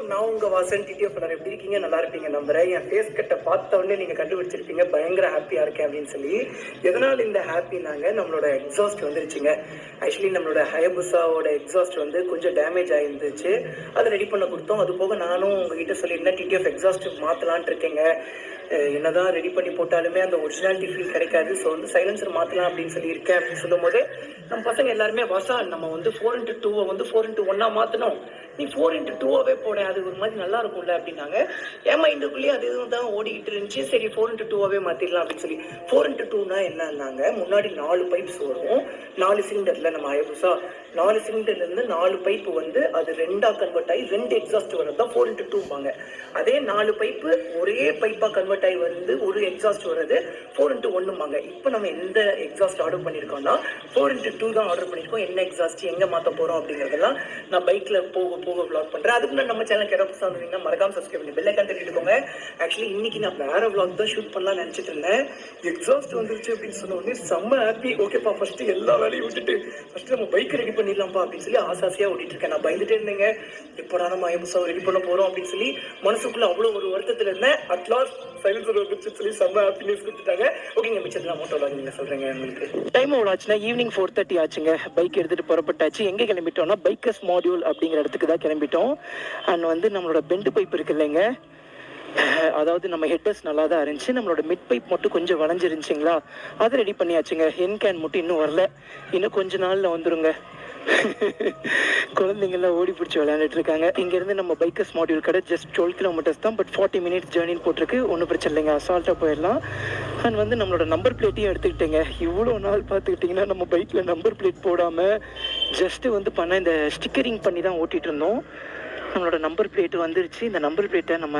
நான் உங்கள் வாசன் டிடிஎஃப் எப்படி இருக்கீங்க? நல்லா இருப்பீங்க நம்புறேன். என் ஃபேஸ் கட்டை பார்த்த உடனே நீங்கள் கண்டுபிடிச்சிருப்பீங்க பயங்கர ஹாப்பியாக இருக்கேன் அப்படின்னு சொல்லி. எதனால் இந்த ஹாப்பினாங்க, நம்மளோட எக்ஸாஸ்ட் வந்துருச்சுங்க. ஆக்சுவலி நம்மளோட ஹயபுசாவோட எக்ஸாஸ்ட் வந்து கொஞ்சம் டேமேஜ் ஆகிருந்துச்சு. அதை ரெடி பண்ண கொடுத்தோம். அது போக நானும் உங்ககிட்ட சொல்லியிருந்தேன் டிடிஎஃப் எக்ஸாஸ்ட் மாற்றலான்ட்டு இருக்கேங்க. என்னதான் ரெடி பண்ணி போட்டாலுமே அந்த ஒரிஜினாலிட்டி ஃபீல் கிடைக்காது. ஸோ வந்து சைலன்சர் மாற்றலாம் அப்படின்னு சொல்லியிருக்கேன். அப்படின்னு சொல்லும் போது நம்ம பசங்க எல்லாருமே வாசா நம்ம வந்து 4x2 வந்து 4x1 மாற்றணும், நீ 4x2 போட, அது ஒரு மாதிரி நல்லா இருக்கும்ல அப்படின்னாங்க. ஏன் மைண்டுக்குள்ளேயே அது எதுவும் தான் ஓடிக்கிட்டு இருந்துச்சு. சரி 4x2 மாற்றிடலாம் அப்படின்னு சொல்லி 4x2னா என்னன்னாங்க, முன்னாடி 4 பைப்ஸ் வரும். 4 சிலிண்டரில் நம்ம ஹயபுசா 4 சிலிண்டர்லேருந்து 4 பைப்பு வந்து அது 2ஆக கன்வெர்ட் ஆகி 2 எக்ஸாஸ்ட் வர்றது தான் 4x2பாங்க. அதே 4 பைப்பு ஒரே பைப்பாக கன்வெர்ட் ஆகி வந்து ஒரு எக்ஸாஸ்ட் வர்றது 4x1பாங்க. இப்போ நம்ம எந்த எக்ஸாஸ்ட் ஆர்டர் பண்ணியிருக்கோம்னா 4x2 தான் ஆர்டர் பண்ணியிருக்கோம். என்ன எக்ஸாஸ்ட் எங்கே மாற்ற போகிறோம் அப்படிங்கிறதெல்லாம் நான் பைக்கில் போக விளாக் பண்ணுறேன். அதுக்கு நான் நம்ம சேனல் கேரப்ஸ் வந்தீங்கன்னா மறக்காம சப்ஸ்கிரைப் பண்ணி பெல் ஐக்கான் தட்டிட்டுக்கோங்க. ஆக்சுவலி இன்னைக்கு நான் வேற விளாக் தான் ஷூட் பண்ணலாம்னு நினச்சிட்டு இருந்தேன். எக்ஸாஸ்ட் வந்துருச்சு அப்படின்னு சொன்ன உடனே செம்ம ஹாப்பி. ஓகேப்பா, ஃபர்ஸ்ட் எல்லா வேலையும் விட்டுட்டு ஃபர்ஸ்ட் நம்ம பைக் ரெடி பண்ணிடலாம்ப்பா அப்படின்னு சொல்லி ஆசாசியாக ஓட்டிட்டு இருக்கேன். நான் பயந்துட்டே இருந்தேங்க, எப்படா நம்ம ஹயபுசாவை ரெடி பண்ண போகிறோம் அப்படின்னு சொல்லி மனசுக்குள்ள அவ்வளோ ஒரு வருத்தத்தில் இருந்தேன். அட்லாஸ்ட் சைலன்சர் வந்துருச்சு சொல்லி செம்ம ஹாப்பினஸ் கொடுத்துட்டாங்க. ஓகேங்க, மிச்சத்தில் மோட்டோவில் நீங்கள் சொல்கிறேங்க. உங்களுக்கு டைம் எவ்வளோ ஆச்சுன்னா ஈவினிங் 4:30 ஆச்சுங்க. பைக் எடுத்துகிட்டு புறப்பட்டாச்சு. எங்கே கிளம்பிட்டோம்னா பைக்கர்ஸ் மாடியூல் அப்படிங்கிற இடத்துக்கு தான் கிளம்பிட்டோம். அண்ட் வந்து நம்மளோட பெண்டு பைப் இருக்கு இல்லைங்க, அதாவது நம்ம ஹெட்டர்ஸ் நல்லா தான் இருந்துச்சு, நம்மளோட மிட் பைப் மட்டும் கொஞ்சம் வளைஞ்சிருந்துச்சிங்களா, அதை ரெடி பண்ணியாச்சுங்க. ஹென் கேன் மட்டும் இன்னும் வரல, இன்னும் கொஞ்ச நாளில் வந்துருங்க. குழந்தைங்கள்லாம் ஓடி பிடிச்சி விளையாண்டுட்டு இருக்காங்க. இங்கேருந்து நம்ம பைக்கர்ஸ் மாடியூல் கடை ஜஸ்ட் 12 கிலோமீட்டர்ஸ் தான். பட் 40 மினிட்ஸ் ஜேர்னின்னு போட்டிருக்கு. ஒன்றும் பிரச்சனை இல்லைங்க, அசால்ட்டாக போயிடலாம். அண்ட் வந்து நம்மளோட நம்பர் பிளேட்டையும் எடுத்துக்கிட்டேங்க. இவ்வளோ நாள் பார்த்துக்கிட்டிங்கன்னா நம்ம பைக்கில் நம்பர் பிளேட் போடாமல் ஜஸ்ட்டு வந்து பண்ண இந்த ஸ்டிக்கரிங் பண்ணி தான் ஓட்டிகிட்டு இருந்தோம். நம்மளோட நம்பர் பிளேட் வந்துருச்சு. இந்த நம்பர் பிளேட்டை நம்ம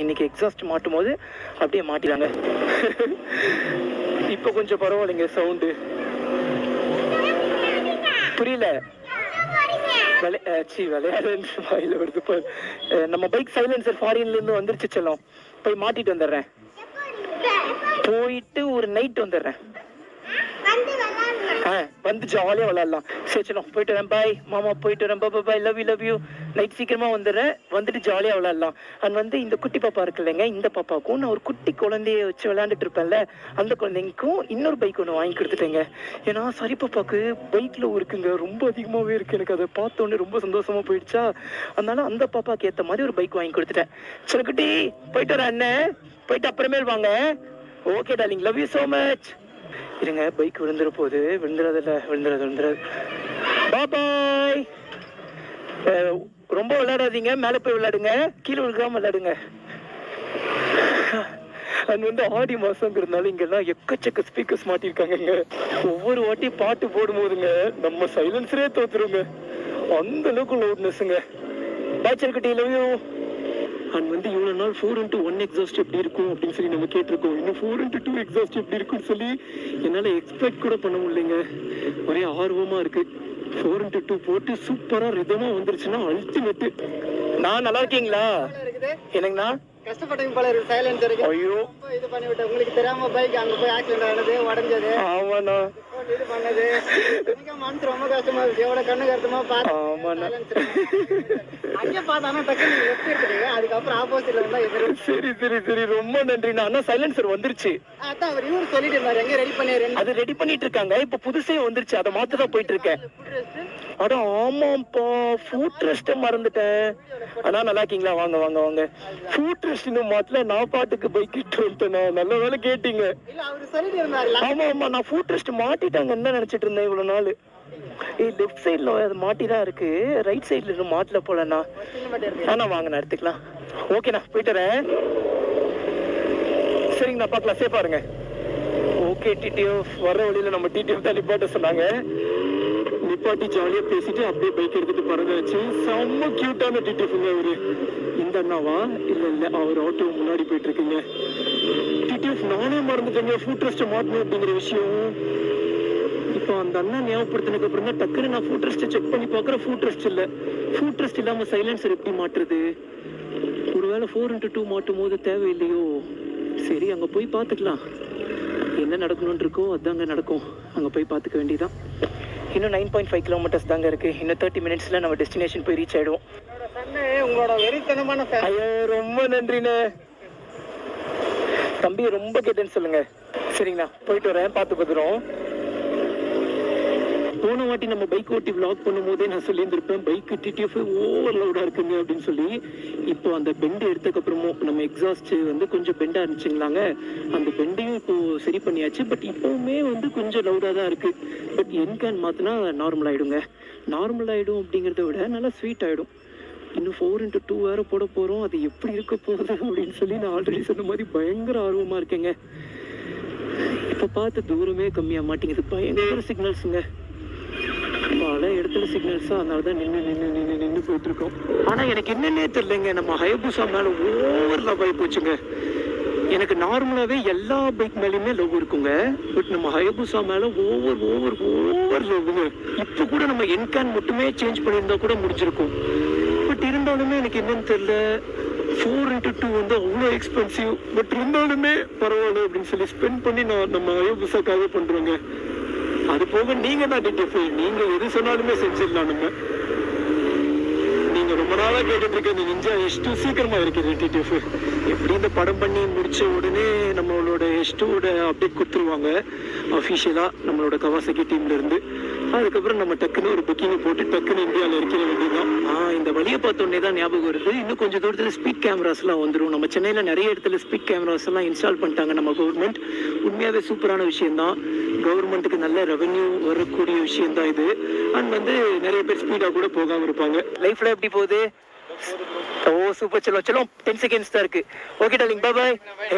இன்னைக்கு எக்ஸாஸ்ட் மாட்டும் போது அப்படியே மாட்டிடாங்க. இப்போ கொஞ்சம் பரவாயில்லைங்க சவுண்டு. புரியல, விளையாடுன்னு வாயில வருது. நம்ம பைக் சைலன்சர் ஃபாரின்லேருந்து வந்துருச்சு செல்லம். போய் மாட்டிட்டு வந்துடுறேன், போயிட்டு ஒரு நைட் வந்துடுறேன். வந்து ஜாலியாக விளையாடலாம். சரி செல்லம், போயிட்டு வரேன். பாய் மாமா, போயிட்டு வரேன். பாய், லவ் யூ. நைட் சீக்கிரமா வந்துடுறேன், வந்துட்டு ஜாலியாக விளையாடலாம். அண்ட் வந்து இந்த குட்டி பாப்பா இருக்கு இல்லைங்க, இந்த பாப்பாவுக்கும் நான் ஒரு குட்டி குழந்தைய வச்சு விளையாண்டுட்டு இருப்பேன்ல, அந்த குழந்தைங்களுக்கும் இன்னொரு பைக் ஒன்று வாங்கி கொடுத்துட்டேங்க. ஏன்னா சரி பாப்பாவுக்கு பைக்கில் இருக்குங்க, ரொம்ப அதிகமாகவே இருக்குது. எனக்கு அதை பார்த்தோன்னே ரொம்ப சந்தோஷமாக போயிடுச்சா, அதனால அந்த பாப்பாவுக்கு ஏற்ற மாதிரி ஒரு பைக் வாங்கி கொடுத்துட்டேன். சரி குட்டி, போயிட்டு வரேன் அண்ணன், போயிட்டு அப்புறமேல் வாங்க. Okay darling, love you so much. இருங்க, பைக் விழுந்துரு விழுந்துறது. பாய். ரொம்ப விளையாடாதீங்க, மேலே போய் விளையாடுங்க, கீழே விழுகாம விளையாடுங்க. அது வந்து ஆடி மாசங்கிறதுனால இங்கெல்லாம் எக்கச்சக்க ஸ்பீக்கர்ஸ் மாட்டிருக்காங்க. ஒவ்வொரு வாட்டி பாட்டு போடும் போதுங்க நம்ம சைலன்ஸரே தோத்துருங்க, அந்த அளவுக்கு லவுட்னஸ்ங்க. பாய்ச்சல் லவ் யூ. அண்ட் வந்து இவ்வளோ நாள் 4x1 எக்ஸாஸ்ட் எப்படி இருக்கும் அப்படின்னு சொல்லி நம்ம கேட்டிருக்கோம். இன்னும் 4x2 எக்ஸாஸ்ட் எப்படி இருக்குன்னு சொல்லி என்னால் எக்ஸ்பெக்ட் கூட பண்ண முடியலைங்க. ஒரே ஆர்வமாக இருக்கு. 4x2 போட்டு சூப்பராக ரிதமாக வந்துருச்சுன்னா அல்டிமேட்டு. நான் நல்லா இருக்கீங்களா? என்னங்கண்ணா கஷ்டப்பட்டீங்க போல இருக்கு சைலன்சர். ஐயோ, இது பண்ணி விட்டு உங்களுக்கு தெரியாம பைக் அங்க போய் ஆக்சிடென்ட் ஆனது, உடைஞ்சது. ஆமாண்ணா, இது பண்ணது எனக்கு மனசு ரொம்ப கஷ்டமா இருக்கு. எவ்வளவு கண்ணு கருத்துமா பாத்து. ஆமாண்ணா, அங்கே பார்த்தானா டக்குனு லெஃப்ட் எடுத்துட்டீங்க, அதுக்கப்புறம் ஆப்போசிட்ல வந்தா எதிர. சரி ரொம்ப நன்றிண்ணா. அண்ணா சைலன்சர் வந்துருச்சு. அதான் அவர் இவரு சொல்லிட்டு இருந்தாரு, எங்க ரெடி பண்ணிரு. அது ரெடி பண்ணிட்டு இருக்காங்க. இப்ப புதுசே வந்துருச்சு, அதை மாத்த தான் போயிட்டு இருக்கேன். அட ஆமாப்பா, ஃபுட் ரெஸ்ட் மறந்துட்டேன். அண்ணா நல்லா இருக்கீங்களா? வாங்க. ஃபுட் ரெஸ்ட் இன்னும் மாத்தல, நான் பாட்டுக்கு பைக் இட்டு வந்துட்டேன். நல்ல வேலை கேட்டீங்க. ஆமா, நான் ஃபுட் ரெஸ்ட் மாட்டிட்டாங்கன்னு தான் நினைச்சிட்டு இருந்தேன் இவ்வளவு நாள். லெஃப்ட் சைட்ல அது மாட்டி தான் இருக்கு, ரைட் சைட்ல இன்னும் மாட்டல போலண்ணா. ஆனா வாங்கண்ணா, எடுத்துக்கலாம். ஓகேண்ணா, போயிட்டு வரேன். சரிங்கண்ணா, பார்க்கலாம், சேஃபா இருங்க. ஓகே டிடிஎஃப், வர வழியில நம்ம டிடிஎஃப் தான் நிப்பாட்ட சொன்னாங்க. நிப்பாட்டி ஜாலியா பேசிட்டு அப்படியே பைக் எடுத்துட்டு பறந்தாச்சு. செம்ம கியூட்டான டிடிஎஃப்ங்க அவரு. இந்த அண்ணாவா? இல்ல, அவர் ஆட்டோ முன்னாடி போயிட்டு இருக்குங்க. டிடிஎஃப் நானே மறந்துட்டேங்க ஃபுட் ரெஸ்ட் மாட்டணும் அப்படிங்கிற விஷயம். இப்போ அந்த அண்ணா ஞாபகப்படுத்தினதுக்கு அப்புறம் தான் டக்குன்னு நான் ஃபுட் ரெஸ்ட் செக் பண்ணி பார்க்குறேன். ஃபுட் ரெஸ்ட் இல்லை. ஃபுட் ரெஸ்ட் இல்லாமல் சைலன்சர் எப்படி மாட்டுறது? ஒருவேளை 4x2 மாட்டும் போது தேவையில்லையோ? சரி, அங்கே போய் பார்த்துக்கலாம். என்ன நடக்கணும்னு இருக்கோ அதாங்க நடக்கும். அங்கே போய் பார்த்துக்க வேண்டியதான். இன்னும் 9.5 கிலோமீட்டர்ஸ் தாங்க இருக்குது. இன்னும் 30 மினிட்ஸில் நம்ம டெஸ்டினேஷன் போய் ரீச் ஆகிடுவோம். உங்களோட வெறித்தனமான fan. ஐயோ ரொம்ப நன்றிண்ணே. தம்பி ரொம்ப கேட்டேன்னு சொல்லுங்க. சரிங்கண்ணா, போயிட்டு வரேன், பார்த்து பத்திரம். போன வாட்டி நம்ம பைக் ஓட்டி விளாக் பண்ணும்போதே நான் சொல்லியிருந்திருப்பேன் பைக் டிடிஎஃப் ஓவர் லவுடாக இருக்குங்க அப்படின்னு சொல்லி. இப்போ அந்த பெண்டு எடுத்ததுக்கப்புறமும் நம்ம எக்ஸாஸ்ட் வந்து கொஞ்சம் பெண்டாக இருந்துச்சுங்களாங்க, அந்த பெண்டையும் இப்போ சரி பண்ணியாச்சு. பட் இப்போவுமே வந்து கொஞ்சம் லவுடாக தான் இருக்குது. பட் என்கேன் மாற்றினா நார்மல் ஆகிடுங்க. நார்மல் ஆகிடும் அப்படிங்கிறத விட நல்லா ஸ்வீட் ஆகிடும். இன்னும் 4x2 வேறு போட போகிறோம். அது எப்படி இருக்க போகுது அப்படின்னு சொல்லி நான் ஆல்ரெடி சொன்ன மாதிரி பயங்கர ஆர்வமாக இருக்கேங்க. இப்போ பார்த்து தூரமே கம்மியாக மாட்டேங்குது, பயங்கர சிக்னல்ஸுங்க. பல இடத்துல சிக்னல்ஸா, அதனால தான் நின்று போயிட்டு இருக்கோம். ஆனால் எனக்கு என்னன்னே தெரியலங்க, நம்ம ஹயபுசா மேலே ஓவர் லவ் ஆகி போச்சுங்க. எனக்கு நார்மலாகவே எல்லா பைக் மேலேயுமே லவ் இருக்குங்க. பட் நம்ம ஹயபுசா மேலே ஓவர் லவ்ங்க. இப்போ கூட நம்ம என்கேன் மட்டுமே சேஞ்ச் பண்ணியிருந்தா கூட முடிஞ்சிருக்கும். பட் இருந்தாலுமே எனக்கு என்னன்னு தெரியல, 4x2 வந்து அவ்வளோ எக்ஸ்பென்சிவ். பட் இருந்தாலுமே பரவாயில்ல அப்படின்னு சொல்லி ஸ்பெண்ட் பண்ணி நான் நம்ம ஹயபுசாக்காக பண்ணுறோங்க. அது போக நீங்க தான் டிடிஎஃப், நீங்க எது சொன்னாலுமே செஞ்சிடலாம். நீங்க ரொம்ப நாளா கேட்டுட்டு இருக்க இந்த நிஞ்சா H2 சீக்கிரமா இருக்கிறது டிடிஎஃப். எப்படி இந்த படம் பண்ணி முடிச்ச உடனே நம்மளோட H2 அப்டேட் கொடுத்துருவாங்க அஃபிஷியலா நம்மளோட கவாசகி டீம்ல இருந்து. அதுக்கப்புறம் நம்ம டக்குன்னு ஒரு புக்கிங் போட்டு டக்குன்னு இந்தியாவில் இருக்கிற வேண்டியதுதான். இந்த வழியை பார்த்தோன்னே தான் ஞாபகம் வருது, இன்னும் கொஞ்சம் தூரத்தில் ஸ்பீட் கேமராஸ்லாம் வந்துடும். நம்ம சென்னையில் நிறைய இடத்துல ஸ்பீட் கேமராஸ் எல்லாம் இன்ஸ்டால் பண்ணிட்டாங்க நம்ம கவர்மெண்ட். உண்மையாகவே சூப்பரான விஷயம்தான். கவர்மெண்ட்டுக்கு நல்ல ரெவென்யூ வரக்கூடிய விஷயம்தான் இது. அண்ட் வந்து நிறைய பேர் ஸ்பீடாக கூட போகாமல் இருப்பாங்க. லைஃப்ல எப்படி போகுது? ஓ சூப்பர், செல்லம் செல்லம் 10 செகண்ட்ஸ் தான் இருக்கு. Okay darling, bye bye.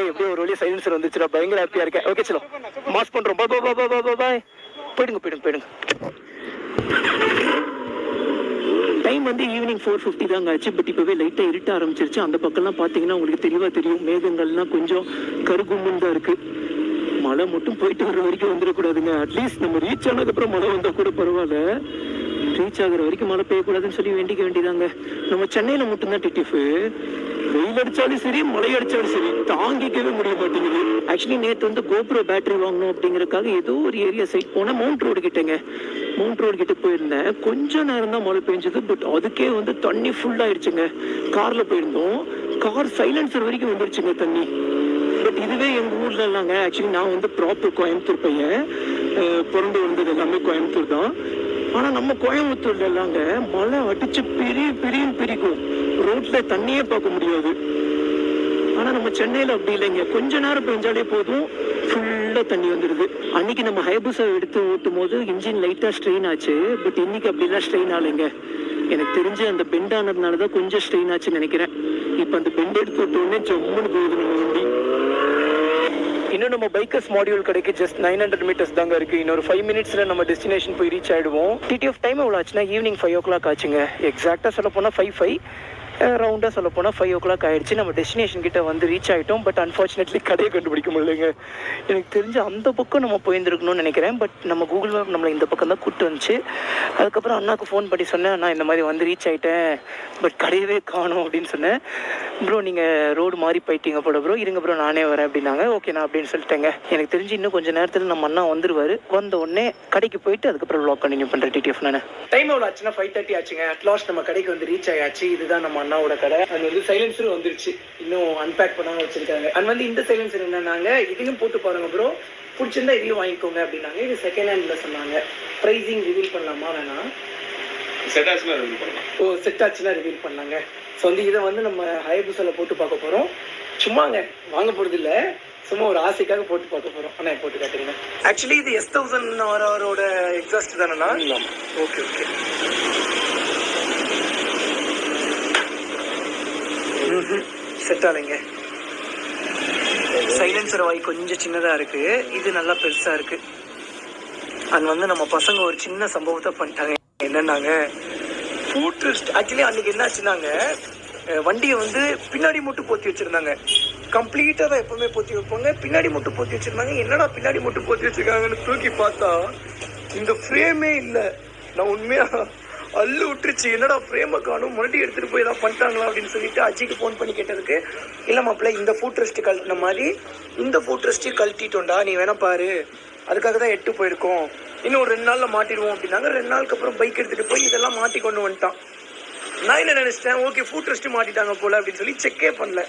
எப்படியும் ஒரு வழியாக சைலன்சர் வந்துச்சுடா, பயங்கர ஹாப்பியாக இருக்கேன். ஓகே செல்லம், மாஸ் பண்ணுறோம். Bye bye bye bye bye bye. போயிடுங்க. டைம் வந்து ஈவினிங் 4:50 தாங்க ஆச்சு. பட் இப்போவே லைட்டாக இருட்ட ஆரம்பிச்சிருச்சு. அந்த பக்கம்லாம் பார்த்தீங்கன்னா உங்களுக்கு தெளிவாக தெரியும், மேகங்கள்லாம் கொஞ்சம் கருகும்முன்னு தான் இருக்குது. மழை மட்டும் போயிட்டு வர வரைக்கும் வந்துடக்கூடாதுங்க. அட்லீஸ்ட் நம்ம ரீச் ஆனதுக்கப்புறம் மழை வந்தால் கூட பரவாயில்ல, ரீச் ஆகிற வரைக்கும் மழை பெய்யக்கூடாதுன்னு சொல்லி வேண்டிக்க வேண்டியதாங்க. நம்ம சென்னையில் மட்டும்தான் டிடிஎஃப் வெயில் அடித்தாலும் சரி மழை அடித்தாலும் சரி தாங்கிக்கவே முடிய மாட்டேங்குது. ஆக்சுவலி நேற்று வந்து கோப்ரோ பேட்டரி வாங்கணும் அப்படிங்கிறதுக்காக ஏதோ ஒரு ஏரியா சைட் போனால் மவுண்ட் ரோடு கிட்ட போயிருந்தேன். கொஞ்சம் நேரம் தான் மழை பெஞ்சது. பட் அதுக்கே வந்து தண்ணி ஃபுல்லாகிடுச்சுங்க. காரில் போயிருந்தோம், கார் சைலன்சர் வரைக்கும் வந்துருச்சுங்க தண்ணி. பட் இதுவே எங்கள் ஊரில் இல்லைங்க. ஆக்சுவலி நான் வந்து ப்ராப்பர் கோயம்புத்தூர் பையன், பிறந்து வந்தது எல்லாமே கோயம்புத்தூர் தான். ஆனால் நம்ம கோயம்புத்தூர்ல எல்லாங்க மழை அடிச்சு பிரிக்கும், ரோட்ல தண்ணியே பார்க்க முடியாது. ஆனால் நம்ம சென்னையில் அப்படி இல்லைங்க, கொஞ்ச நேரம் பெஞ்சாலே போதும் ஃபுல்லாக தண்ணி வந்துடுது. அன்னைக்கு நம்ம ஹயபுசா எடுத்து ஓட்டும் போது இன்ஜின் லைட்டாக ஸ்ட்ரெயின் ஆச்சு. பட் இன்னைக்கு அப்படிலாம் ஸ்ட்ரெயின் ஆகலைங்க. எனக்கு தெரிஞ்சு அந்த பெண்ட் ஆனதுனால தான் கொஞ்சம் ஸ்ட்ரெயின் ஆச்சுன்னு நினைக்கிறேன். இப்போ அந்த பெண்ட் எடுத்து விட்டோடனே ஜம்முன்னு போகுது நம்ம வண்டி. இன்னும் நம்ம பைக்கர்ஸ் மாடியூல் கடைக்கு ஜஸ்ட் 900 மீட்டர்ஸ் தாங்க இருக்கு. இன்னொரு 5 மினிட்ஸ்ல நம்ம டெஸ்டினேஷன் போய் ரீச் ஆயிடுவோம். டிடிஎஃப் டைம் எவ்வளோ ஆச்சுன்னா ஈவினிங் 5 o'clock ஆச்சுங்க. எக்ஸாக்டாக சொல்ல போனால் 5 ரவுண்டாக சொல்ல போனால் 5 o'clock ஆயிடுச்சு. நம்ம டெஸ்டினேஷன் கிட்ட வந்து ரீச் ஆகிட்டோம். பட் அன்ஃபார்ச்சுனேட்லி கடையை கண்டுபிடிக்க முடியலைங்க. எனக்கு தெரிஞ்சு அந்த பக்கம் நம்ம போயிருந்துருக்கணும்னு நினைக்கிறேன். பட் நம்ம கூகுள் மேப் நம்மளை இந்த பக்கம் தான் கூப்பிட்டு வந்துச்சு. அதுக்கப்புறம் அண்ணாவுக்கு ஃபோன் பண்ணி சொன்னேன், நான் இந்த மாதிரி வந்து ரீச் ஆகிட்டேன், பட் கடையவே காணும் அப்படின்னு சொன்னேன். ப்ரோ நீங்கள் ரோடு மாறி போயிட்டீங்க போல ப்ரோ, இருங்க ப்ரோ நானே வரேன் அப்படின்னாங்க. ஓகே நான் அப்படின்னு சொல்லிட்டேங்க. எனக்கு தெரிஞ்சு இன்னும் கொஞ்சம் நேரத்தில் நம்ம அண்ணா வந்துருவார். வந்த உடனே கடைக்கு போயிட்டு அதுக்கப்புறம் வ்ளாக் கண்டினியூ பண்ணுறேன் டிடிஎஃப். நான் டைம் எவ்வளோ ஆச்சுன்னா 5:30 ஆச்சுங்க. அட்லாஸ்ட் நம்ம கடைக்கு வந்து ரீச் ஆயாச்சு. இதுதான் நம்ம அண்ணாவோட கடை. அது வந்து சைலன்சர் வந்துருச்சு, இன்னும் அன்பேக் பண்ணாம வச்சிருக்காங்க. அது வந்து இந்த சைலன்சர் என்னன்னாங்க, இதையும் போட்டு பாருங்க ப்ரோ, பிடிச்சிருந்தா இதையும் வாங்கிக்கோங்க அப்படின்னாங்க. இது செகண்ட் ஹேண்ட்ல சொன்னாங்க. ப்ரைஸிங் ரிவீல் பண்ணலாமா வேணாம்? செட் ஆச்சுன்னா ரிவீல் பண்ணலாம். ஓ செட் ஆச்சுன்னா ரிவீல் பண்ணலாங்க. ஸோ வந்து இதை வந்து நம்ம ஹயபுசால போட்டு பார்க்க போகிறோம். சும்மாங்க வாங்க போகிறது இல்லை, சும்மா ஒரு ஆசைக்காக போட்டு பார்க்க போகிறோம். ஆனால் போட்டு காட்டுறீங்க. ஆக்சுவலி இது S1000 எக்ஸாஸ்ட் தானேண்ணா? Okay okay. செட் ஆலைங்க. சைலன்சர் வாய் கொஞ்சம் சின்னதாக இருக்குது, இது நல்லா பெருசாக இருக்குது. அது வந்து நம்ம பசங்க ஒரு சின்ன சம்பவத்தை பண்ணிட்டாங்க. என்னன்னாங்க, ஃபுட் ரெஸ்ட் ஆக்சுவலி அன்றைக்கி என்னாச்சுன்னாங்க, வண்டியை வந்து பின்னாடி மட்டும் போற்றி வச்சுருந்தாங்க. கம்ப்ளீட்டாக தான் எப்போவுமே போற்றி வைப்பாங்க, பின்னாடி மட்டும் போற்றி வச்சுருந்தாங்க. என்னடா பின்னாடி மட்டும் போற்றி வச்சுருக்காங்கன்னு தூக்கி பார்த்தா இந்த ஃப்ரேமே இல்லை. நான் உண்மையாக அள்ளு விட்டுருச்சு. என்னடா ஃப்ரேமை காணும், மறுபடியும் எடுத்துகிட்டு போய் ஏதாவது பண்ணிட்டாங்களா அப்படின்னு சொல்லிட்டு அஜிக்கு ஃபோன் பண்ணி கேட்டதுக்கு, இல்லை மாப்பிள்ள இந்த ஃபுட் ரெஸ்ட்டு கழட்டின மாதிரி இந்த ஃபுட் ரெஸ்ட்டையும் கழட்டிட்டோண்டா, நீ வேணா பாரு, அதுக்காக தான் எட்டு போயிருக்கோம், இன்னும் ஒரு 2 நாளில் மாட்டிடுவோம் அப்படின்னாங்க. 2 நாளுக்கு அப்புறம் பைக் எடுத்துகிட்டு போய் இதெல்லாம் மாட்டி கொண்டு வந்துட்டான். நான் என்ன நினைச்சிட்டேன், ஓகே ஃபுட் ரெஸ்ட் மாட்டிட்டாங்க போல அப்படின்னு சொல்லி செக்கே பண்ணல.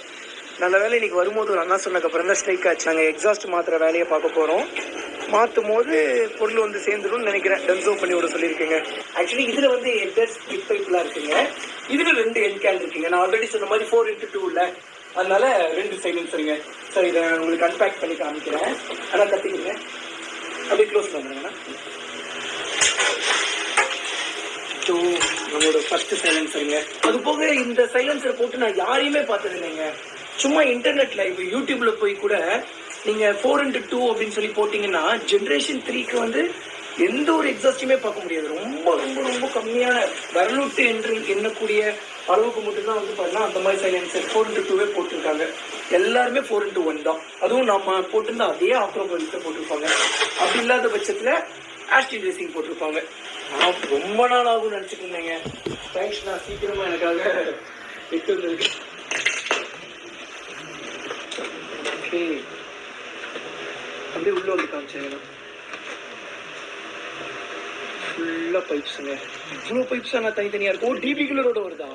நல்ல வேலை இன்னைக்கு வரும்போது ஒரு அண்ணா சொன்னதுக்கப்புறம் தான் ஸ்ட்ரைக் ஆச்சு. நாங்கள் எக்ஸாஸ்ட் மாற்றுற வேலையை பார்க்க போகிறோம். மாற்றும் போது பொருள் வந்து சேர்ந்துடும் நினைக்கிறேன். டன்சோ பண்ணி விட சொல்லியிருக்கேங்க. ஆக்சுவலி இதில் வந்து எட்டர்ஸ் ஸ்பிட் பைப்லாம் இருக்குங்க. இதில் 2 என் கேன் இருக்குங்க. நான் ஆல்ரெடி சொன்ன மாதிரி 4x2 இல்லை, அதனால 2 சைலன்சருங்க. சார் இதை உங்களுக்கு அன்பேக் பண்ணி காமிக்கிறேன். ஆனால் கற்றுக்குங்க, அப்படியே க்ளோஸ் பண்ணுறேங்கண்ணா. நம்மளோட ஃபர்ஸ்ட் சைலன்சருங்க. அது போக இந்த சைலன்சர் போட்டு நான் யாரையுமே பார்த்தது இல்லைங்க. சும்மா இன்டர்நெட்ல இப்போ யூடியூப்ல போய் கூட நீங்க 4x2 அப்படின்னு சொல்லி போட்டீங்கன்னா ஜென்ரேஷன் 3க்கு வந்து எந்த ஒரு எக்ஸாஸ்டையுமே பார்க்க முடியாது. ரொம்ப ரொம்ப ரொம்ப கம்மியான வரலுட்டு என்று எண்ணக்கூடிய அளவுக்கு மட்டும்தான் வந்து பார்த்தா அந்த மாதிரி சைலன்சர் 4x2வே போட்டிருக்காங்க. எல்லாருமே 4x1 தான். அதுவும் நம்ம போட்டிருந்தா அதே ஆக்ரோபோலிஸை போட்டிருப்பாங்க. அப்படி இல்லாத பட்சத்தில் ஆஸ்டின் ரேசிங் போட்டிருப்பாங்க. நான் ரொம்ப நாள் ஆகும்னு நினச்சிட்டு இருந்தேங்க. தேங்க்ஸ், நான் சீக்கிரமாக எனக்காக விட்டு வந்துருக்கு. ஓகே, அப்படியே உள்ள வந்து காமிச்சேங்க. ஃபுல்லாக பைப்ஸுங்க. இவ்வளோ பைப்ஸா நான் தனித்தனியாக இருக்கும். ஓ, டிபி கிளரோட வருதா?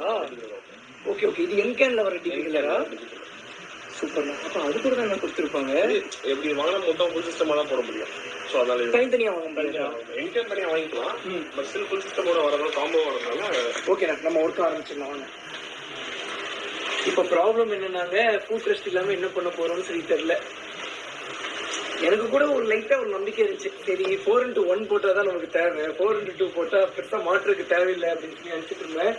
ஓகே ஓகே, இது என்கேனில் வர டிபி கிளரா? சூப்பர்ண்ணா. அப்போ அது கூட தான் நான் கொடுத்துருப்பாங்க. எப்படி வாங்கினா மொத்தம் ஃபுல் சிஸ்டமாக போட முடியும். ஸோ அதனால தனித்தனியாக வாங்க முடியாது. என்கேன் தனியாக வாங்கிக்கலாம். பட் ஸ்டில் ஃபுல் சிஸ்டமோட வரதுனால காம்போ வரதுனால ஓகேண்ணா, நம்ம ஒர்க் ஆரம்பிச்சிடலாம் வாங்க. இப்போ ப்ராப்ளம் என்னன்னாங்க, ஃபுட் ரெஸ்ட் இல்லாமல் என்ன பண்ண போகிறோம்னு சொல்லி தெரில. எனக்கு கூட ஒரு லைட்டாக ஒரு நம்பிக்கை இருந்துச்சு. சரி 4x1 போட்டால் தான் நமக்கு தேவை, 4x2 போட்டால் பெருசாக மாற்றுறதுக்கு தேவையில்லை அப்படின்னு சொல்லி நினச்சிட்டு இருந்தேன்.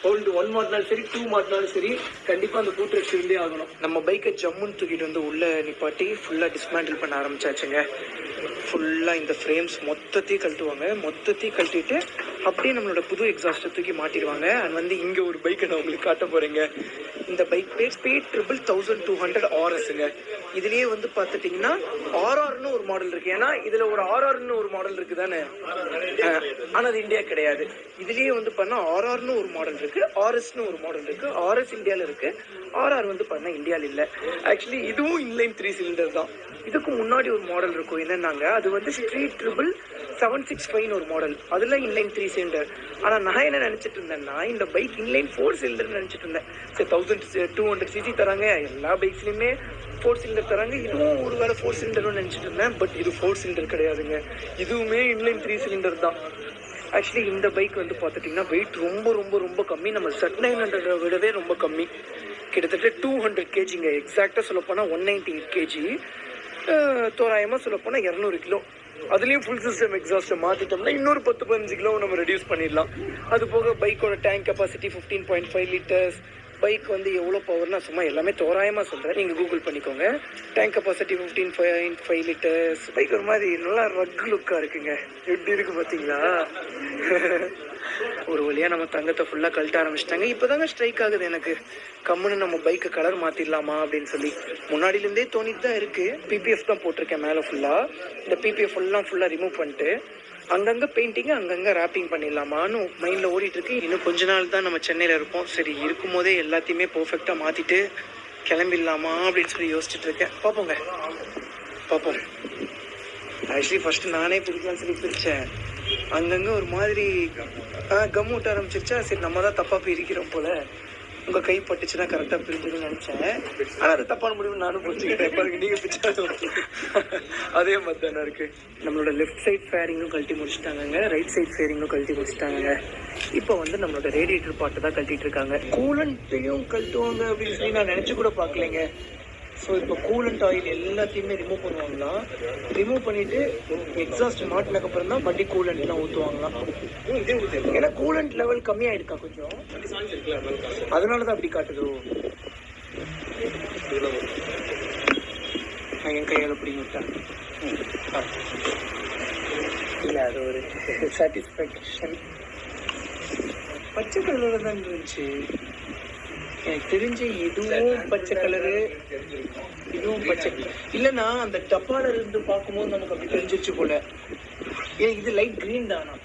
4x1 மாட்டினாலும் சரி, 2 மாட்டினாலும் சரி, கண்டிப்பாக அந்த ஃபுட் ரெஸ்ட் இருந்தே ஆகணும். நம்ம பைக்கை ஜம்முன்னு தூக்கிட்டு வந்து உள்ளே நிப்பாட்டி ஃபுல்லாக டிஸ்மேண்டில் பண்ண ஆரம்பிச்சாச்சுங்க. ஃபுல்லாக இந்த ஃப்ரேம்ஸ் மொத்தத்தையும் கழட்டுவாங்க. மொத்தத்தையும் கழட்டிட்டு அப்படியே நம்மளோட புது எக்ஸாஸ்ட்டை தூக்கி மாட்டிடுவாங்க. அது வந்து இங்கே ஒரு பைக்கை நான் உங்களுக்கு காட்ட போகிறேங்க. இந்த பைக் பேர் ஸ்பீட் 1200 RSங்க. இதுலேயே வந்து பார்த்துட்டிங்கன்னா RRன்னு ஒரு மாடல் இருக்குது. ஏன்னா இதில் ஒரு RRன்னு ஒரு மாடல் இருக்குது தானே, ஆனால் அது இந்தியா கிடையாது. இதுலேயே வந்து பண்ணால் RRன்னு ஒரு மாடல் இருக்குது, RSன்னு ஒரு மாடல் இருக்குது. RS இந்தியாவில் இருக்குது, RR வந்து பண்ணால் இந்தியாவில் இல்லை. ஆக்சுவலி இதுவும் இன்லைன் 3 சிலிண்டர் தான். இதுக்கு முன்னாடி ஒரு மாடல் இருக்கும். என்னன்னாங்க, அது வந்து ஸ்ட்ரீட் 765 ஒரு மாடல். அதெல்லாம் இன்லைன் 3 சிலிண்டர். ஆனால் நான் என்ன நினச்சிட்டு இருந்தேன்னா, இந்த பைக் இன்லைன் 4 சிலிண்டர் நினச்சிட்டு இருந்தேன். சரி 1200cc தராங்க, எல்லா பைக்ஸ்லையுமே 4 சிலிண்டர் தராங்க, இதுவும் ஒரு வேலை 4 சிலிண்டர்னு நினச்சிட்டு இருந்தேன். பட் இது 4 சிலிண்டர் கிடையாதுங்க. இதுவுமே இன்லைன் 3 சிலிண்டர் தான். ஆக்சுவலி இந்த பைக் வந்து பார்த்துட்டிங்கன்னா வெயிட் ரொம்ப ரொம்ப ரொம்ப கம்மி. நம்ம Z900 விடவே ரொம்ப கம்மி. கிட்டத்தட்ட 200 kgங்க. எக்ஸாக்டாக சொல்லப்போனால் 198 kg. தோராயமாக சொல்லப்போனால் 200 கிலோ. அதுலேயும் ஃபுல் சிஸ்டம் எக்ஸாஸ்ட்டை மாற்றிட்டோம்னா இன்னொரு 10-15 கிலோ நம்ம ரெடியூஸ் பண்ணிடலாம். அது போக பைக்கோட டேங்க் கெப்பாசிட்டி 15.5 லிட்டர்ஸ். பைக் வந்து எவ்வளோ பவர்னா சும்மா எல்லாமே தோராயமாக சொல்கிறேன், நீங்கள் கூகுள் பண்ணிக்கோங்க. Tank capacity 15.5 litres. பைக் ஒரு மாதிரி நல்லா ரக் லுக்காக இருக்குங்க. எப்படி இருக்குது பார்த்தீங்களா? ஒரு வழியாக நம்ம தங்கத்தை ஃபுல்லாக கழட்ட ஆரம்பிச்சிட்டாங்க. இப்போ தாங்க ஸ்ட்ரைக் ஆகுது எனக்கு, கம்முன்னு நம்ம பைக்கை கலர் மாற்றிடலாமா அப்படின்னு சொல்லி. முன்னாடியிலேருந்தே தோணிட்டு தான் இருக்குது. PPF தான் போட்டிருக்கேன் மேலே ஃபுல்லாக. இந்த PPF ஃபுல்லாக ரிமூவ் பண்ணிட்டு அங்கங்கே பெயிண்டிங்கு அங்கங்கே ரேப்பிங் பண்ணிடலாமான்னு மைண்டில் ஓடிட்டுருக்கு. இன்னும் கொஞ்ச நாள் தான் நம்ம சென்னையில் இருப்போம். சரி இருக்கும் போதே எல்லாத்தையுமே பர்ஃபெக்டாக மாற்றிட்டு கிளம்பிடலாமா அப்படின்னு சொல்லி யோசிச்சுட்டு இருக்கேன். பார்ப்போங்க, பார்ப்போம். ஆக்சுவலி ஃபஸ்ட்டு நானே பிரிக்கலாம்னு சொல்லி பிரித்தேன். அங்கங்கே ஒரு மாதிரி கம் ஊட்ட ஆரம்பிச்சிருச்சா. சரி நம்ம தான் தப்பாக பிரிக்கிறோம் போல், உங்கள் கை பட்டுச்சுன்னா கரெக்டாக பிரிஞ்சுன்னு நினச்சேன். ஆனால் அது தப்பான முடிவு நானும் புரிஞ்சுக்கிட்டேன். பாருங்க, நீங்கள் பிடிச்சாலும் அதே மாதிரி தானே இருக்குது. நம்மளோட லெஃப்ட் சைட் ஃபேரிங்கும் கழட்டி முடிச்சுட்டாங்க, ரைட் சைட் ஃபேரிங்கும் கழட்டி முடிச்சுட்டாங்க. இப்போ வந்து நம்மளோட ரேடியேட்டர் பாட்டு தான் கழட்டிட்டு இருக்காங்க. கூலண்ட்டையும் கழட்டுவாங்க அப்படின்னு சொல்லி நான் நினச்சி கூட பார்க்கலைங்க. ஸோ இப்போ கூலண்ட் ஆயில் எல்லாத்தையுமே ரிமூவ் பண்ணுவாங்களாம். ரிமூவ் பண்ணிவிட்டு எக்ஸாஸ்ட் மாட்டினதுக்கப்புறம் தான் வண்டி கூலண்ட்லாம் ஊற்றுவாங்களாம். ஏன்னா கூலண்ட் லெவல் கம்மியாகிருக்கா கொஞ்சம், அதனால தான் அப்படி காட்டுதோ. நான் என் கையால் பிடிங்கி விட்டேன். இல்லை, அது ஒரு சாட்டிஸ்ஃபேக்ஷன். பச்சை கலரில் தான் இருந்துச்சு எனக்கு தெரிஞ்சு. இதுவும் பச்சை கலரு, இதுவும் பச்சை இல்லைன்னா அந்த டப்பால இருந்து பார்க்கும்போது நமக்கு அப்படி தெரிஞ்சிச்சு போல. ஏன் இது லைட் கிரீன் தானா,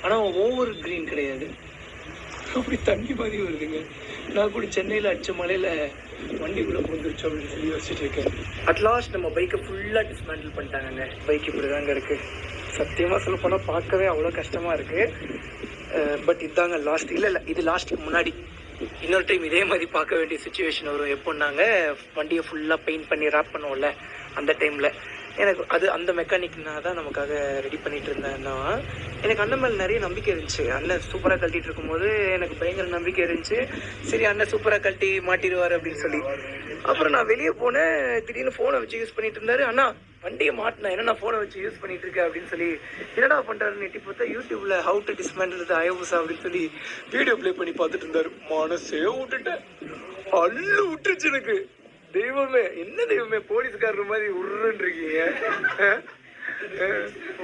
ஆனால் ஓவர் கிரீன் கிடையாது. அப்படி தண்ணி மாதிரி வருதுங்க. நான் கூட சென்னையில் அடிச்ச மலையில் வண்டிக்குள்ளே போந்துருச்சு அப்படின்னு சொல்லி யோசிச்சுட்டு இருக்கேன். அட்லாஸ்ட் நம்ம பைக்கை ஃபுல்லாக டிஸ்மேண்டில் பண்ணிட்டாங்க. பைக் இப்படி தாங்க இருக்குது. சத்தியமாக சொல்ல போனால் பார்க்கவே அவ்வளோ கஷ்டமாக இருக்குது. பட் இதாங்க லாஸ்ட். இல்லை இது லாஸ்ட்டுக்கு முன்னாடி இன்னொரு டைம் இதே மாதிரி பார்க்க வேண்டிய சுச்சுவேஷன் வரும். எப்போன்னாங்க வண்டியை ஃபுல்லாக பெயிண்ட் பண்ணி ரேப் பண்ணுவோம்ல, அந்த டைமில் எனக்கு அந்த மெக்கானிக்னா தான் நமக்காக ரெடி பண்ணிட்டு இருந்தேன்னா எனக்கு அண்ணன் மேலே நிறைய நம்பிக்கை இருந்துச்சு. அண்ணன் சூப்பராக கழட்டிட்டு இருக்கும்போது எனக்கு பயங்கர நம்பிக்கை இருந்துச்சு. சரி அண்ணன் சூப்பராக கழட்டி மாட்டிடுவார் அப்படின்னு சொல்லி. அப்புறம் நான் வெளியே போனேன், திடீர்னு ஃபோனை வச்சு யூஸ் பண்ணிட்டு இருந்தாரு. அண்ணா வண்டியை மாட்டினா என்ன, நான் ஃபோனை வச்சு யூஸ் பண்ணிட்டு இருக்கேன் அப்படின்னு சொல்லி என்னடா பண்ணுறாருன்னு எட்டி பார்த்தா யூடியூப்ல ஹவு டு டிஸ்மேண்டில் ஹயபுசா அப்படின்னு சொல்லி வீடியோ ப்ளே பண்ணி பார்த்துட்டு இருந்தாரு. மனசே விட்டுட்டேன், அள்ளு விட்டுருச்சு எனக்கு. தெய்வமே, என்ன தெய்வமே, போலீஸ்காரர் மாதிரி உருன்னு இருக்கீங்க.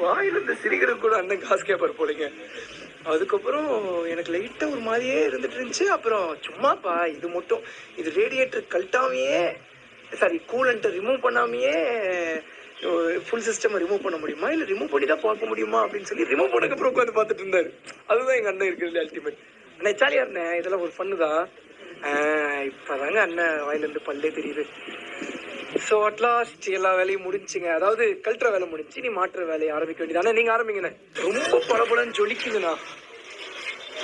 வாயிலிருந்து சிரிக்கிறது கூட அண்ணன் காசு கேப்பார் போலீங்க. அதுக்கப்புறம் எனக்கு லைட்டாக ஒரு மாதிரியே இருந்துட்டு இருந்துச்சு. அப்புறம் சும்மாப்பா இது மட்டும், இது ரேடியேட்டர் கழட்டாமையே, சாரி கூலண்ட்டை ரிமூவ் பண்ணாமையே ஃபுல் சிஸ்டம் ரிமூவ் பண்ண முடியுமா, இல்லை ரிமூவ் பண்ணி தான் பார்க்க முடியுமா அப்படின்னு சொல்லி ரிமூவ் பண்ணக்கப்புறம் உட்காந்து பார்த்துட்டு இருந்தாரு. அதுதான் எங்கள் அண்ணன் இருக்கிறது அல்டிமேட். அண்ணன் ஜாலியாக இருந்தேன், இதெல்லாம் ஒரு ஃபன்னு தான். இப்போதாங்க அண்ணன் வாயிலேருந்து பல்லே தெரியுது. ஸோ அட்லாஸ்ட் எல்லா வேலையும் முடிஞ்சுங்க. அதாவது கல்ட்டுற வேலை முடிஞ்சு, நீ மாற்றுற வேலையை ஆரம்பிக்க வேண்டியது. ஆனால் நீங்கள் ஆரம்பிங்கண்ணே. ரொம்ப படபடன்னு ஜொலிக்குதுண்ணா,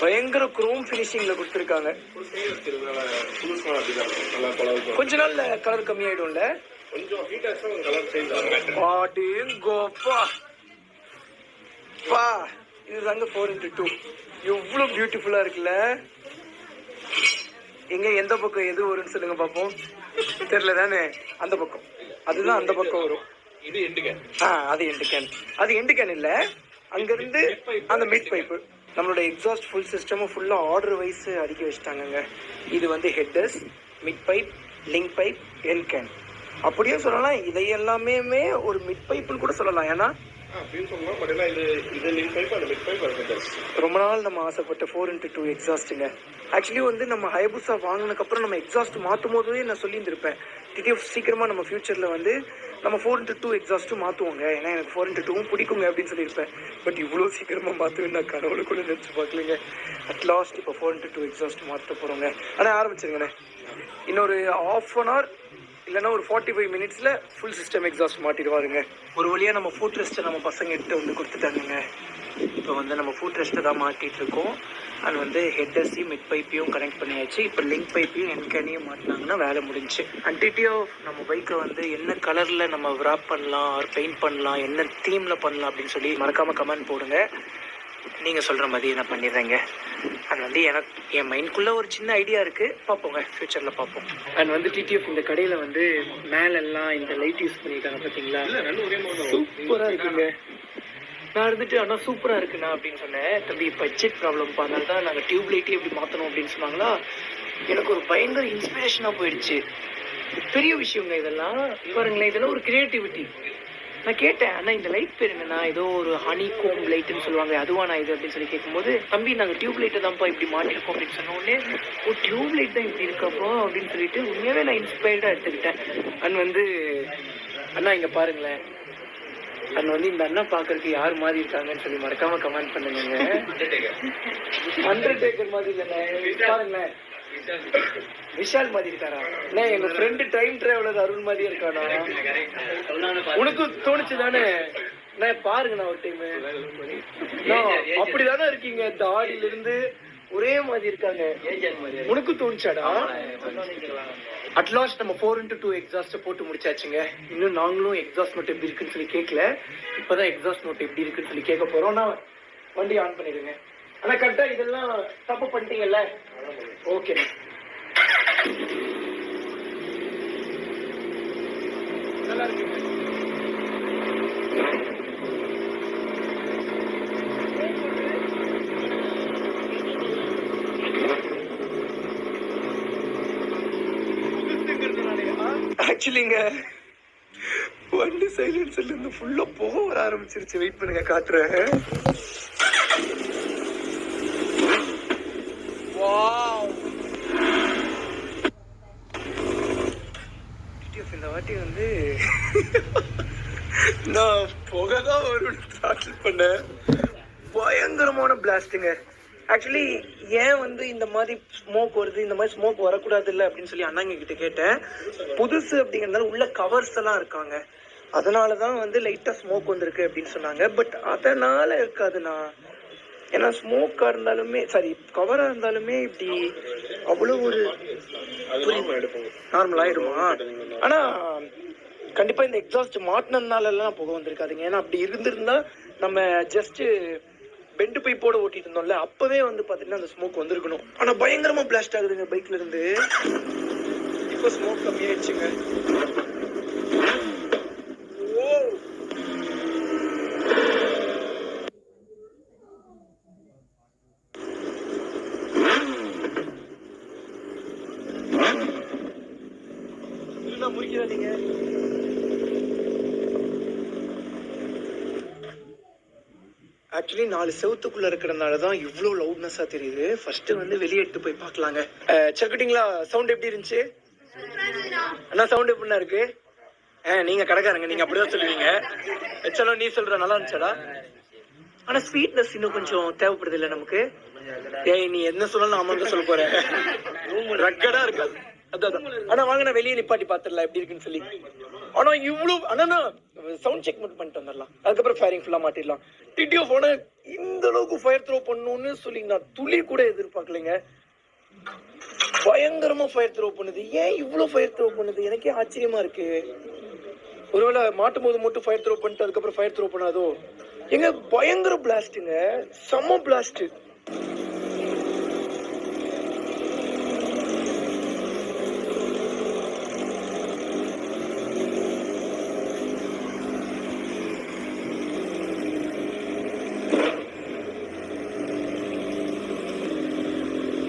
பயங்கர குரோம் ஃபினிஷிங்கில் கொடுத்துருக்காங்க. கொஞ்ச நாள்ல கலர் கம்மியாயிடும்ல, இதுதாங்க 4x2. எவ்வளவு பியூட்டிஃபுல்லா இருக்குல்ல. எங்க எந்த பக்கம் எது வரும்னு சொல்லுங்க பாப்போம். தெரியல தானே, அந்த பக்கம், அதுதான் அந்த பக்கம் வரும். இது எண்டு கேன். அது எண்டு கேன். அது எண்டு கேன் இல்ல, அங்க இருந்து அந்த மிட் பைப்பு. நம்மளோட எக்ஸாஸ்ட் ஃபுல் சிஸ்டமும் ஃபுல்லாக ஆர்டர் வைஸ் அடிக்க வச்சுட்டாங்கங்க. இது வந்து headers, mid pipe, link pipe, N can அப்படியே சொல்லலாம். இதை எல்லாமே ஒரு மிட் பைப்புன்னு கூட சொல்லலாம். ஏன்னா ரொம்ப நாள் நம்ம ஆசைப்பட்ட 4x2 எக்ஸாஸ்ட்டுங்க. ஆக்சுவலி வந்து நம்ம ஹயபுசா வாங்கினதுக்கப்புறம் நம்ம எக்ஸாஸ்ட் மாற்றும் போதே நான் சொல்லியிருந்திருப்பேன், டிடிஎஃப் சீக்கிரமாக நம்ம ஃபியூச்சரில் வந்து நம்ம 4x2 எக்ஸாஸ்ட்டும் மாற்றுவோங்க, ஏன்னா எனக்கு 4x2வும் பிடிக்குங்க அப்படின்னு சொல்லியிருப்பேன். பட் இவ்வளோ சீக்கிரமாக மாற்றுவேன் நான் கனவுல கூட நினச்சி பார்க்கலங்க. அட்லாஸ்ட் இப்போ 4x2 எக்ஸாஸ்ட் மாற்ற போகிறோங்க. ஆனால் ஆரம்பிச்சிருங்கண்ணே, இன்னொரு ½ an hour இல்லைன்னா ஒரு 45 minutesல ஃபுல் சிஸ்டம் எக்ஸாஸ்ட் மாட்டிடுவாருங்க. ஒரு வழியாக நம்ம ஃபுட் ரெஸ்ட்டை நம்ம பசங்க எடுத்து வந்து கொடுத்துட்டாங்க. இப்போ வந்து நம்ம ஃபுட் ரெஸ்ட்டை தான் மாட்டிகிட்டு இருக்கோம். அண்ட் வந்து ஹெட்டர்ஸையும் மிட் பைப்பையும் கனெக்ட் பண்ணியாச்சு. இப்போ லிங்க் பைப்பையும் என்கேனையும் மாட்டினாங்கன்னா வேலை முடிஞ்சு. அன்டிட்டியோ நம்ம பைக்கை வந்து என்ன கலரில் நம்ம ராப் பண்ணலாம், ஆர் பெயிண்ட் பண்ணலாம், என்ன தீமில் பண்ணலாம் அப்படின்னு சொல்லி மறக்காமல் கமெண்ட் போடுங்க. நீங்கள் சொல்கிற மாதிரி நான் பண்ணிடுறேங்க. அண்ட் வந்து எனக்கு என் மைண்ட்குள்ளே ஒரு சின்ன ஐடியா இருக்குது, பார்ப்போங்க ஃப்யூச்சரில் பார்ப்போம். அண்ட் வந்து டிடிஎஃப் இந்த கடையில் வந்து மேலெல்லாம் இந்த லைட் யூஸ் பண்ணியிருக்காங்க பார்த்தீங்களா, சூப்பராக இருக்குங்க. நான் இருந்துட்டு ஆனால் சூப்பராக இருக்குண்ணா அப்படின்னு சொன்னேன். தம்பி பட்ஜெட் ப்ராப்ளம் அதனால தான் நாங்கள் டியூப் லைட்டே எப்படி மாற்றணும் அப்படின்னு சொன்னாங்களா. எனக்கு ஒரு பயங்கர இன்ஸ்பிரேஷனாக போயிடுச்சு. பெரிய விஷயங்க இதெல்லாம். பாருங்களேன், இதெல்லாம் ஒரு கிரியேட்டிவிட்டி. நான் கேட்டேன், அண்ணா இந்த லைட் பேர் என்னன்னா, ஏதோ ஒரு ஹனி கோம் லைட்டுன்னு சொல்லுவாங்க, அதுவானா இது அப்படின்னு சொல்லி கேட்கும்போது, தம்பி நாங்கள் டியூப் லைட்டை தான்ப்பா இப்படி மாட்டிருக்கோம் அப்படின்னு சொன்ன உடனே, ஓ டியூப் லைட் தான் இப்படி இருக்கப்போ அப்படின்னு சொல்லிட்டு உண்மையாவே நான் இன்ஸ்பயர்டாக எடுத்துக்கிட்டேன். அண்ட் வந்து அண்ணா இங்கே பாருங்களேன், அண்ட் வந்து இந்த அண்ணா பார்க்கறதுக்கு யார் மாதிரி இருக்காங்கன்னு சொல்லி மறக்காம கமெண்ட் பண்ணுங்க. அண்டர்டேக்கர் மாதிரி இல்லைண்ணே, பாருங்களேன் விஷால் மாதிரி இருக்காரா? எங்க ஃப்ரெண்டு டைம் டிராவலர் அருண் மாதிரி இருக்கானா? உனக்கு தோணுச்சு தானே? பாருங்க நான் ஒரு டைம் அப்படிதானே இருக்கீங்க, தாடியில இருந்து ஒரே மாதிரி இருக்காங்க. உனக்கு தோணுச்சாடா? அட்லாஸ்ட் நம்ம 4x2 எக்ஸாஸ்ட் போட்டு முடிச்சாச்சுங்க. இன்னும் நாங்களும் எக்ஸாஸ்ட் நோட் எப்படி இருக்குன்னு சொல்லி கேட்கல. இப்பதான் எக்ஸாஸ்ட் நோட் எப்படி இருக்குன்னு சொல்லி கேட்க போறோம். நான் வண்டி ஆன் பண்ணிடுங்க. ஆனா கரெக்டா இதெல்லாம் தப்பு பண்ணிட்டீங்கல்ல? ஓகே. நல்லா இருக்குங்க. ஆக்சுவலிங்க வண்டி சைலன்ஸ்ல இருந்து ஃபுல்லா போக வர ஆரம்பிச்சிருச்சு. வெயிட் பண்ணுங்க, காட்டுறேன். இந்த வாட்டி வந்து நான் புகைதான் வரும்னு ஸ்டார்ட் பண்ணேன். பயங்கரமான பிளாஸ்டுங்க. ஆக்சுவலி ஏன் வந்து இந்த மாதிரி ஸ்மோக் வருது, இந்த மாதிரி ஸ்மோக் வரக்கூடாது இல்லை அப்படின்னு சொல்லி அண்ணாங்க கிட்ட கேட்டேன். புதுசு அப்படிங்கிறதுனால உள்ள கவர்ஸ் எல்லாம் இருக்காங்க, அதனால தான் வந்து லைட்டாக ஸ்மோக் வந்திருக்கு அப்படின்னு சொன்னாங்க. பட் அதனால இருக்காதுண்ணா, ஏன்னா ஸ்மோக்கா இருந்தாலுமே சரி கவரா இருந்தாலுமே இப்படி அவ்வளோ ஒரு நார்மல் ஆயிடுமா? ஆனா கண்டிப்பா இந்த எக்ஸாஸ்ட் மாட்டினதுனால எல்லாம் புகை வந்திருக்காதுங்க. ஏன்னா அப்படி இருந்திருந்தா நம்ம ஜஸ்ட் பெண்டு பைப்போட ஓட்டிட்டு இருந்தோம்ல, அப்பவே வந்து பாத்தீங்கன்னா அந்த ஸ்மோக் வந்திருக்கணும். ஆனா பயங்கரமா பிளாஸ்ட் ஆகுதுங்க பைக்ல இருந்து. இப்போ ஸ்மோக் கம்மியாயிடுச்சுங்க. முடிக்கிறாதீங்க. ஆக்சுவலி 4 செவத்துக்குள்ள இருக்கிறதுனாலதான் இவ்வளவு லவுட்னஸா தெரியுது. ஃபர்ஸ்ட் வந்து வெளியே எடுத்து போய் பார்க்கலாங்க. செக்கட்டிங்களா சவுண்ட் எப்படி இருந்துச்சு? அண்ணா சவுண்ட் எப்படின்னா இருக்கு? நீங்க கடைக்காரங்க, நீங்க அப்படிதான் சொல்லுவீங்க. எச்சாலும் நீ சொல்ற நல்லா இருந்துச்சாடா? ஆனா ஸ்வீட்னஸ் இன்னும் கொஞ்சம் தேவைப்படுது இல்ல நமக்கு? ஏய் நீ என்ன சொல்லணும் ஆமான்னு சொல்ல போற. ரக்கடா இருக்காது. அதான் ஆனா வாங்க நான் வெளியே நிப்பாட்டி பாத்துடலாம் எப்படி இருக்குன்னு சொல்லி. ஆனா இவ்வளவு ஆனா சவுண்ட் செக் மட்டும் பண்ணிட்டு வந்துடலாம். அதுக்கப்புறம் ஃபயரிங் ஃபுல்லா மாட்டிடலாம். டிடிஓ போன இந்த அளவுக்கு ஃபயர் த்ரோ பண்ணணும்னு சொல்லி நான் துளி கூட எதிர்பார்க்கலைங்க. பயங்கரமா ஃபயர் த்ரோ பண்ணுது. ஏன் இவ்வளவு ஃபயர் த்ரோ பண்ணுது எனக்கே ஆச்சரியமா இருக்கு. ஒருவேளை மாட்டும் போது மட்டும் ஃபயர் த்ரோ பண்ணிட்டு அதுக்கப்புறம் ஃபயர் த்ரோ பண்ணாதோ? எங்க பயங்கர பிளாஸ்டுங்க, செம்ம பிளாஸ்ட்.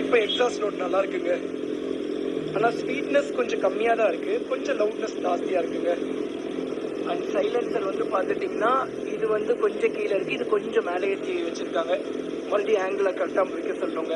இப்ப எக்ஸாஸ்ட் நோட் நல்லா இருக்குங்க. ஆனா ஸ்வீட்னஸ் கொஞ்சம் கம்மியா தான் இருக்கு, கொஞ்சம் லவுட்னஸ் ஜாஸ்தியா இருக்குங்க. அண்ட் சைலன்சர் வந்து பாத்துட்டீங்கன்னா இது வந்து கொஞ்சம் கீழே இருக்கு, இது கொஞ்சம் மேலே ஏற்றி வச்சிருக்காங்க. மறுபடியும் ஆங்கிள கரெக்டா வைக்க சொல்றோங்க.